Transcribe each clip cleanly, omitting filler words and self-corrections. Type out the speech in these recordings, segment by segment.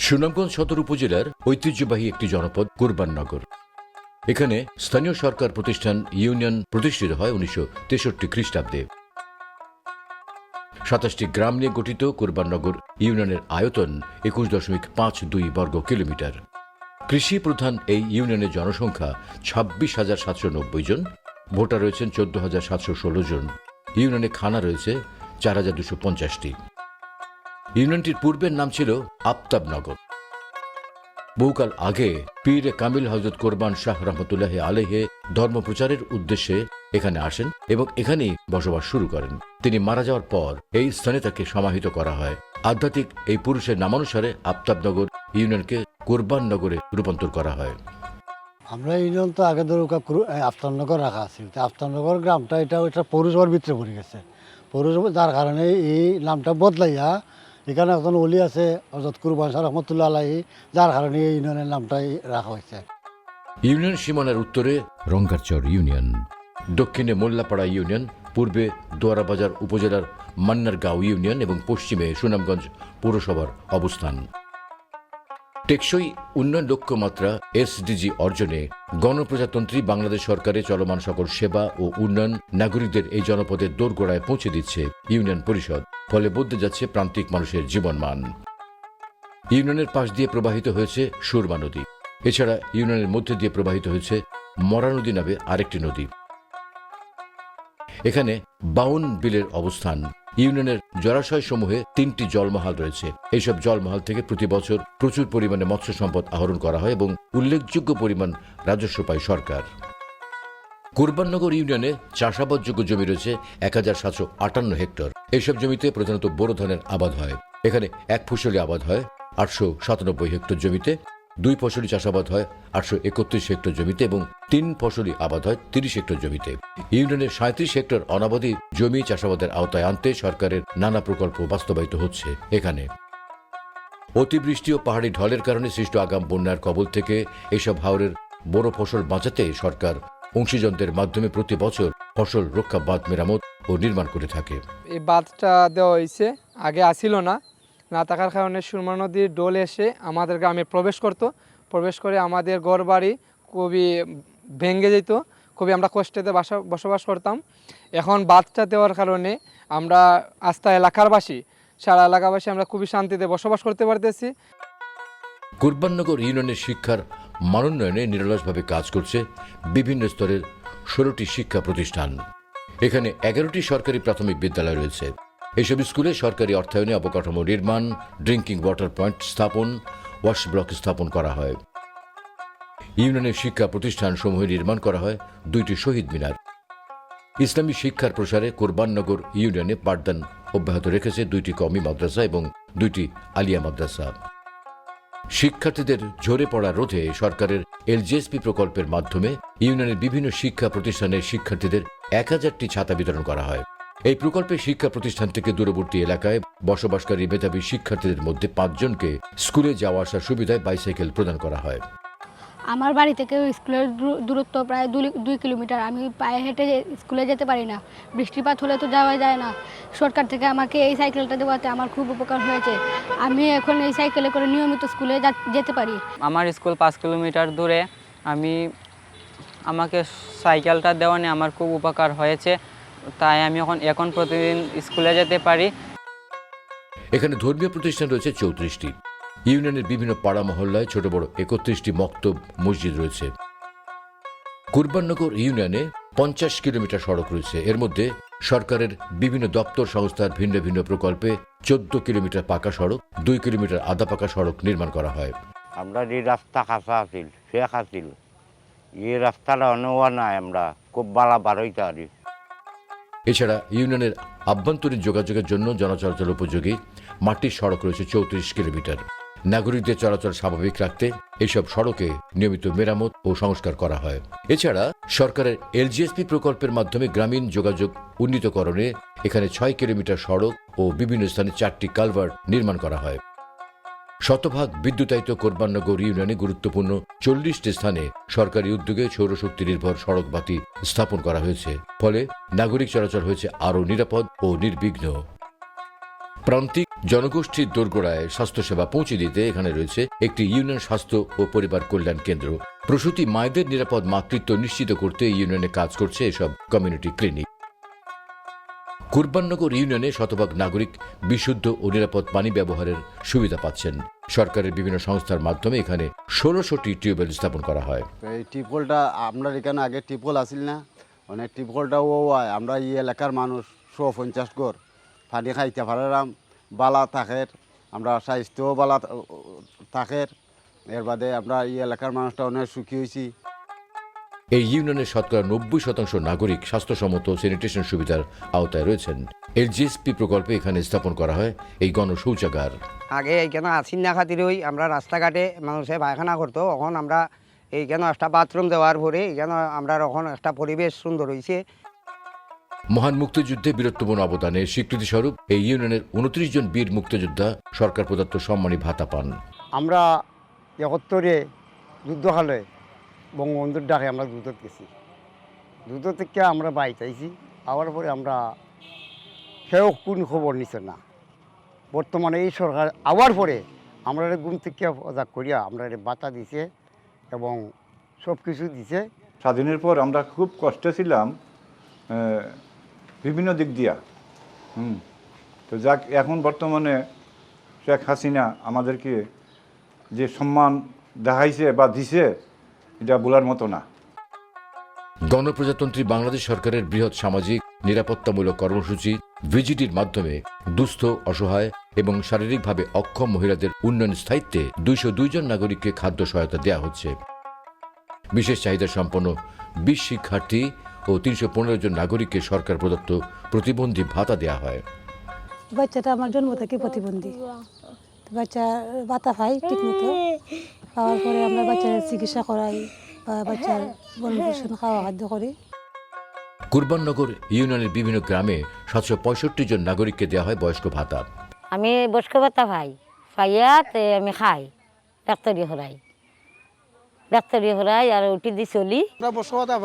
সুনামগঞ্জ সদর উপজেলার ঐতিহ্যবাহী একটি জনপদ কুরবাননগর। এখানে স্থানীয় সরকার প্রতিষ্ঠান ইউনিয়ন প্রতিষ্ঠিত হয় 1963 খ্রিস্টাব্দে। 27টি গ্রাম নিয়ে গঠিত কুরবাননগর ইউনিয়নের আয়তন 21.52 বর্গ কিলোমিটার। কৃষি প্রধান এই ইউনিয়নের জনসংখ্যা 26,790 জন, ভোটার রয়েছেন 14,716 জন। ইউনিয়নে খানা রয়েছে 4,250টি। ইউনিয়নটির পূর্বের নাম ছিল আফতাবনগর। বহুকাল আগে পীর কামিল হযরত কোরবান শাহ রহমতুল্লাহ আলাইহি ধর্মপ্রচারের উদ্দেশ্যে এখানে আসেন এবং এখানেই বসবাস শুরু করেন। তিনি মারা যাওয়ার পর এই স্থানে তাকে সমাহিত করা হয়। আধ্যাত্মিক এই পুরুষের নামানুসারে আফতাবনগর ইউনিয়নকে কোরবাননগরে রূপান্তর করা হয়। আমরা ইউনিয়ন তো আগে ধরো আফতাবনগর রাখা আছে, আফতাবনগর গ্রামটা এটা পৌরসভার ভিতরে পড়ে গেছে। পৌরসভা যার কারণে এই নামটা বদলাইয়া এখানে এখন অলি আছে হযরত কুরবান শাহ রহমতুল্লাহ আলাইহি, যার কারণে এই ইউনিয়নের নামটাই রাখা হয়েছে। ইউনিয়ন সীমানার উত্তরে রঙ্গারচর ইউনিয়ন, দক্ষিণে মোল্লাপাড়া ইউনিয়ন, পূর্বে দোয়ারাবাজার উপজেলার মান্নারগাঁও ইউনিয়ন এবং পশ্চিমে সুনামগঞ্জ পৌরসভার অবস্থান। টেকসই উন্নয়ন লক্ষ্যমাত্রা এসডিজি অর্জনে গণপ্রজাতন্ত্রী বাংলাদেশ সরকারের চলমান সকল সেবা ও উন্নয়ন নাগরিকদের এই জনপদের দোরগোড়ায় পৌঁছে দিচ্ছে ইউনিয়ন পরিষদ। ফলে বদলে যাচ্ছে প্রান্তিক মানুষের জীবনমান। ইউনিয়নের পাশ দিয়ে প্রবাহিত হয়েছে সুরমা নদী। এছাড়া ইউনিয়নের মধ্যে দিয়ে প্রবাহিত হয়েছে মরা নদী নামে আরেকটি নদী। এখানে 52 বিলের অবস্থান। ইউনিয়নের জলাশয় সমূহে 3টি জলমহাল রয়েছে। এইসব জলমহাল থেকে প্রতি বছর প্রচুর পরিমাণে মৎস্য সম্পদ আহরণ করা হয় এবং উল্লেখযোগ্য পরিমাণ রাজস্ব পায় সরকার। কুরবাননগর ইউনিয়নে চাষাবাদযোগ্য জমি রয়েছে 1758 হেক্টর। এইসব জমিতে প্রধানত বোরো ধানের আবাদ হয়। এখানে এক ফসলি আবাদ হয় 897 হেক্টর জমিতে, 2 ফসলি চাষাবাদ হয় 831 হেক্টর জমিতে এবং 3 ফসলি আবাদ হয় 30 হেক্টর জমিতে। ইউনিয়নের 37 হেক্টর অনাবাদী জমি চাষাবাদের আওতায় আনতে সরকারের নানা প্রকল্প বাস্তবায়িত হচ্ছে। এখানে অতিবৃষ্টি ও পাহাড়ি ঢলের কারণে সৃষ্ট আগাম বন্যার কবল থেকে এসব হাওরের বড় ফসল বাঁচাতে সরকার অংশীজনদের মাধ্যমে প্রতি বছর ফসল রক্ষা বাঁধ মেরামত ও নির্মাণ করে থাকে। এই বাঁধটা দেওয়া হয়েছে, আগে আসিল না থাকার কারণে সুরমা নদীর ডোল এসে আমাদের গ্রামে প্রবেশ করে আমাদের ঘরবাড়ি খুবই ভেঙে যেত, খুবই আমরা কষ্টেতে বসবাস করতাম। এখন বাঁধটা দেওয়ার কারণে আমরা আস্থা সারা এলাকাবাসী আমরা খুবই শান্তিতে বসবাস করতে পারতেছি। কুরবাননগর ইউনিয়নের শিক্ষার মানোন্নয়নে নিরলসভাবে কাজ করছে বিভিন্ন স্তরের 16টি শিক্ষা প্রতিষ্ঠান। এখানে 11টি সরকারি প্রাথমিক বিদ্যালয় রয়েছে। এইসব স্কুলে সরকারি অর্থায়নে অবকাঠামো নির্মাণ, ড্রিঙ্কিং ওয়াটার পয়েন্ট স্থাপন, ওয়াশ ব্লক স্থাপন করা হয়। ইউনিয়নের শিক্ষা প্রতিষ্ঠান সমূহে নির্মাণ করা হয় 2টি শহীদ মিনার। ইসলামী শিক্ষার প্রসারে কুরবাননগর ইউনিয়নে পাঠদান অব্যাহত রেখেছে 2টি কওমি মাদ্রাসা এবং 2টি আলিয়া মাদ্রাসা। শিক্ষার্থীদের ঝরে পড়া রোধে সরকারের এলজিএসপি প্রকল্পের মাধ্যমে ইউনিয়নের বিভিন্ন শিক্ষা প্রতিষ্ঠানের শিক্ষার্থীদের 1000টি ছাতা বিতরণ করা হয়। এই প্রকল্পে শিক্ষা প্রতিষ্ঠান থেকে দূরবর্তী এলাকায় বসবাসকারী মেধাবী শিক্ষার্থীদের মধ্যে 5 জনকে স্কুলে যাওয়া আসার সুবিধায় বাইসাইকেল প্রদান করা হয়। আমার বাড়ি থেকে স্কুলের দূরত্ব প্রায় 2 কিলোমিটার। আমি পায়ে হেঁটে স্কুলে যেতে পারি না, বৃষ্টিপাত হলে তো যাওয়া যায় না। সরকার থেকে আমাকে এই সাইকেলটা দেওয়াতে আমার খুব উপকার হয়েছে। আমি এখন এই সাইকেলে করে নিয়মিত স্কুলে যেতে পারি। আমার স্কুল 5 কিলোমিটার দূরে, আমাকে সাইকেলটা দেওয়া নিয়ে আমার খুব উপকার হয়েছে, তাই আমি এখন প্রতিদিন স্কুলে যেতে পারি। এখানে ধর্মীয় প্রতিষ্ঠান রয়েছে 34টি। ইউনিয়নের বিভিন্ন পাড়া মহল্লায় ছোট বড় 31টি মক্তব মসজিদ রয়েছে। কুরবাননগর ইউনিয়নে 50 কিলোমিটার সড়ক রয়েছে। এর মধ্যে সরকারের বিভিন্ন দপ্তর সংস্থার ভিন্ন ভিন্ন প্রকল্পে 14 কিলোমিটার পাকা সড়ক, 2 কিলোমিটার আধা পাকা সড়ক নির্মাণ করা হয়। আমরা যে রাস্তা কাঁচা আছিল শেখ আছিল, এই রাস্তাটা নেওয়া নাই, আমরা খুব বালা বার হইতে পারি। এছাড়া ইউনিয়নের আভ্যন্তরীণ যোগাযোগের জন্য জনচলাচল উপযোগী মাটির সড়ক রয়েছে 34 কিলোমিটার। নাগরিকদের চলাচল স্বাভাবিক রাখতে এইসব সড়কে নিয়মিত মেরামত ও সংস্কার করা হয়। এছাড়া সরকারের এলজিএসপি প্রকল্পের মাধ্যমে গ্রামীণ যোগাযোগ উন্নীতকরণে এখানে 6 কিলোমিটার সড়ক ও বিভিন্ন স্থানে 4টি কালভার্ট নির্মাণ করা হয়। শতভাগ বিদ্যুতায়িত কুরবাননগর ইউনিয়নে গুরুত্বপূর্ণ 40টি স্থানে সরকারি উদ্যোগে সৌরশক্তি নির্ভর সড়ক বাতি স্থাপন করা হয়েছে। ফলে নাগরিক চলাচল হয়েছে আরও নিরাপদ ও নির্বিঘ্ন। প্রান্তিক জনগোষ্ঠীর দোরগোড়ায় স্বাস্থ্যসেবা পৌঁছে দিতে এখানে রয়েছে একটি ইউনিয়ন স্বাস্থ্য ও পরিবার কল্যাণ কেন্দ্র। প্রসূতি মায়েদের নিরাপদ মাতৃত্ব নিশ্চিত করতে ইউনিয়নে কাজ করছে এসব কমিউনিটি ক্লিনিক। কুরবাননগর ইউনিয়নে শতভাগ নাগরিক বিশুদ্ধ ও নিরাপদ পানি ব্যবহারের সুবিধা পাচ্ছেন। সরকারের বিভিন্ন সংস্থার মাধ্যমে এখানে 1600টি টিউবওয়েল স্থাপন করা হয়। এই টিউবওয়েলটা আমরা এখানে আগে টিউবওয়েল আসিল না, অনেক টিউবওয়েলটাও আমরা এই এলাকার মানুষ 150 ঘর পানি খাইতে পারাম, বালা থাকের, আমরা স্বাস্থ্যও বালা থাকের। এর বাদে আমরা এই এলাকার মানুষটা অনেক সুখী হয়েছি। এই ইউনিয়নের শতকরা 90% নাগরিক স্বাস্থ্যসম্মত স্যানিটেশন সুবিধার আওতায় রয়েছেন। এলজিএসপি প্রকল্পে এখানে স্থাপন করা হয় এই গণশৌচাগার। আগে এইখানে আসিন না খাতিরই আমরা রাস্তাঘাটে মানুষে পায়খানা করতো, এখন আমরা এইখানে একটা বাথরুম দেওয়ার পরে এখানে আমরা এখন একটা পরিবেশ সুন্দর হয়েছে। মহান মুক্তিযুদ্ধে বীরত্বপূর্ণ অবদানের স্বীকৃতিস্বরূপ এই ইউনিয়নের 29 জন বীর মুক্তিযোদ্ধা সরকার প্রদত্ত সম্মানী ভাতা পান। আমরা 71-এ যুদ্ধকালে বঙ্গবন্ধুর ডাকে আমরা দুধত গেছি, দুধ থেকে আমরা বাইতে আইছি, আবার পরে আমরা সেও কোন খবর নিছে না। বর্তমানে এই সরকার আবার পরে আমরা গুম থেকে সজাগ করিয়া আমরা বাতা দিছে এবং সব কিছু দিছে। স্বাধীনের পর আমরা খুব কষ্টে ছিলাম বিভিন্ন দিক দিয়া। তো যাক, এখন বর্তমানে শেখ হাসিনা আমাদেরকে যে সম্মান দেখাইছে বা দিছে, এটা বলার মতো না। গণপ্রজাতন্ত্রী বাংলাদেশ সরকারের বৃহৎ সামাজিক নিরাপত্তামূলক কর্মসূচি ভিজিডির মাধ্যমে দুস্থ, অসহায় এবং শারীরিকভাবে অক্ষম মহিলাদের উন্নয়ন স্থায়িত্বে 202 জন নাগরিককে খাদ্য সহায়তা দেওয়া হচ্ছে। বিশেষ চাহিদা সম্পন্ন 20 শিক্ষার্থী ও 315 জন নাগরিককে সরকার প্রদত্ত প্রতিবন্ধী ভাতা দেওয়া হয়। বাচ্চাটা আমার জন্ম থেকে প্রতিবন্ধী, বাচ্চা ভাতা পাই ঠিক মতো, পাওয়ার পরে আমরা বাচ্চার চিকিৎসা করাই বা বাচ্চার বনভূষণ খাওয়া খাদ্য করি। কুরবাননগর ইউনিয়নের বিভিন্ন গ্রামে 765 জন নাগরিককে দেওয়া হয় বয়স্ক ভাতা। আমি বয়স্ক ভাতা পাইয়াতে আমি খাই, ডাক্তারি হরাই আর উঠি দি চলি। আমরা বয়স্ক ভাতা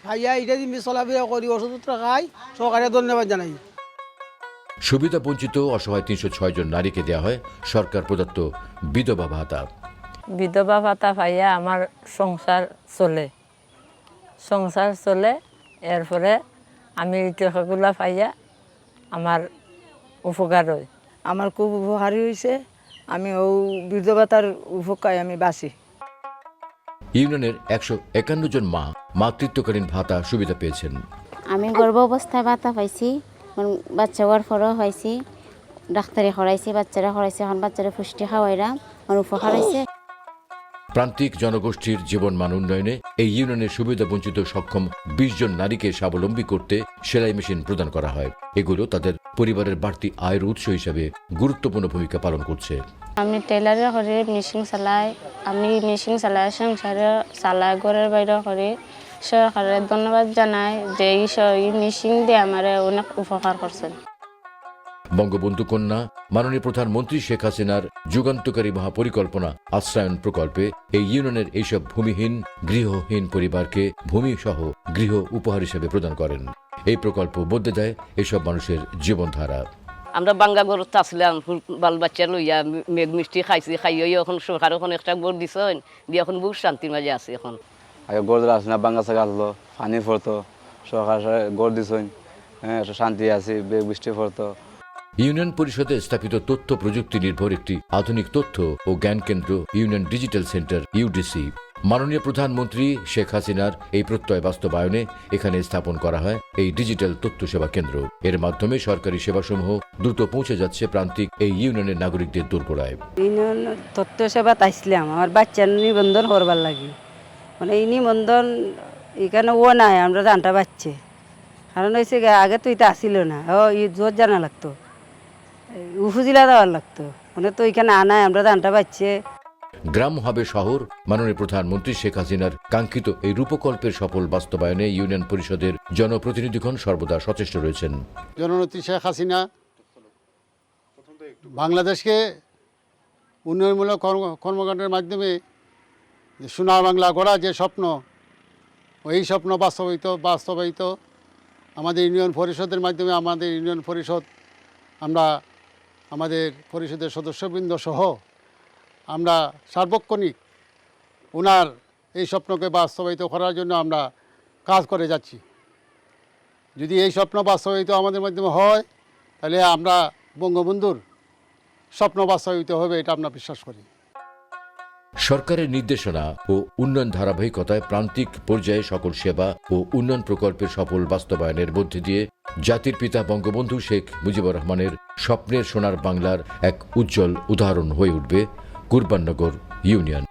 খাইয়া এটা দিন চলাফেরা করি, ওষুধপত্র খাই, সরকারের ধন্যবাদ জানাই। সুবিধা বঞ্চিত অসহায় 306 জন নারীকে দেওয়া হয় সরকার প্রদত্ত বিধবা ভাতা। বিধবা ভাতা পাইয়া আমার সংসার চলে। এরপরে আমি টাকাগুলা পাইয়া আমার উপকার হয়। আমার খুব উপকারী হয়েছে, আমি ও বিধবাতার উপকারে আমি বাঁচি। ইউনিয়নের 151 জন মা মাতৃত্বকালীন ভাতা সুবিধা পেয়েছেন। আমি গর্ভ অবস্থায় ভাতা পাইছি, বাচ্চা হওয়ার পরেও পাইছি, ডাক্তারি খরাইছি, বাচ্চারা খরাইছি, এখন বাচ্চারা পুষ্টি খাওয়াইরা আমার উপকার হয়েছে। প্রান্তিক জনগোষ্ঠীর জীবনমান উন্নয়নে এই ইউনিয়নের সুবিধা বঞ্চিত সক্ষম 20 জন নারীকে স্বাবলম্বী করতে সেলাই মেশিন প্রদান করা হয়। এগুলো তাদের পরিবারের বাড়তি আয়ের উৎস হিসাবে গুরুত্বপূর্ণ ভূমিকা পালন করছে। আমি টেলারে করে মেশিন চালাই, আমি মেশিন চালাই, সংসারে চালাই, ঘরের বাইরে করে। সরকারের ধন্যবাদ জানাই যে এই মেশিন দিয়ে আমার অনেক উপকার করছেন। বঙ্গবন্ধু কন্যা মাননীয় প্রধানমন্ত্রী শেখ হাসিনার যুগান্তকারী মহাপরিকল্পনা আশ্রয়ন প্রকল্পে এই ইউনিয়নের এইসব ভূমিহীন, গৃহহীন পরিবারকে ভূমি সহ গৃহ উপহার হিসেবে প্রদান করেন। এই প্রকল্প বদলে দেয় এসব মানুষের জীবনধারা। আমরা বাঙ্গা গরত আসলাম, বাল বাচ্চা লইয়া মেঘ মিষ্টি খাইছি, খাইয়ে এখন সরকার এখন একটা গড় দিছেন দিয়ে এখন বহু শান্তির মাঝে আছে। এখন আগে গড় আসলে না, বাঙ্গা চাকা আসলো, পানি পড়তো, সরকার গড় দিছেন, হ্যাঁ শান্তি আছে, বৃষ্টি পড়তো। ইউনিয়ন পরিষদে স্থাপিত তথ্য প্রযুক্তি নির্ভর একটি আধুনিক তথ্য ও জ্ঞান কেন্দ্র ইউনিয়ন ডিজিটাল সেন্টার ইউডিসি। মাননীয় প্রধানমন্ত্রী শেখ হাসিনার এই প্রত্যয় বাস্তবায়নে এখানে স্থাপন করা হয় এই ডিজিটাল তথ্য সেবা কেন্দ্র। এর মাধ্যমে সরকারি সেবাসমূহ দ্রুত পৌঁছে যাচ্ছে প্রান্তিক এই ইউনিয়নের নাগরিকদের দোরগোড়ায়। ইউনিয়ন তথ্য সেবা তাইছিলাম আমার বাচ্চার নিবন্ধন করবার লাগি, মানে এই নিবন্ধন এখানে ও নাই, আমরা জানটা পাচ্ছি। কারণ হয়েছে আগে তো এটা আসিল না, জোর জানা লাগতো, উপজেলা দেওয়ার লাগতো, মানে তো এখানে আনায় আমরা জানটা পাচ্ছি। গ্রাম হবে শহর। মাননীয় প্রধানমন্ত্রী শেখ হাসিনার কাঙ্ক্ষিত এই রূপকল্পের সফল বাস্তবায়নে ইউনিয়ন পরিষদের জনপ্রতিনিধিগণ সর্বদা সচেষ্ট রয়েছেন। জননেত্রী শেখ হাসিনা বাংলাদেশকে উন্নয়নমূলক কর্মকাণ্ডের মাধ্যমে সোনার বাংলা গড়া যে স্বপ্ন, ওই স্বপ্ন বাস্তবায়িত আমাদের ইউনিয়ন পরিষদের মাধ্যমে। আমাদের ইউনিয়ন পরিষদ আমরা আমাদের পরিষদের সদস্যবৃন্দ সহ আমরা সার্বক্ষণিক ওনার এই স্বপ্নকে বাস্তবায়িত করার জন্য আমরা কাজ করে যাচ্ছি। যদি এই স্বপ্ন বাস্তবায়িত আমাদের মাধ্যমে হয় তাহলে আমরা বঙ্গবন্ধুর স্বপ্ন বাস্তবায়িত হবে, এটা আমরা বিশ্বাস করি। সরকারের নির্দেশনা ও উন্নয়ন ধারাবাহিকতায় প্রান্তিক পর্যায়ে সকল সেবা ও উন্নয়ন প্রকল্পের সফল বাস্তবায়নের মধ্যে দিয়ে জাতির পিতা বঙ্গবন্ধু শেখ মুজিবুর রহমানের স্বপ্নের সোনার বাংলার এক উজ্জ্বল উদাহরণ হয়ে উঠবে কুরবাননগর ইউনিয়ন।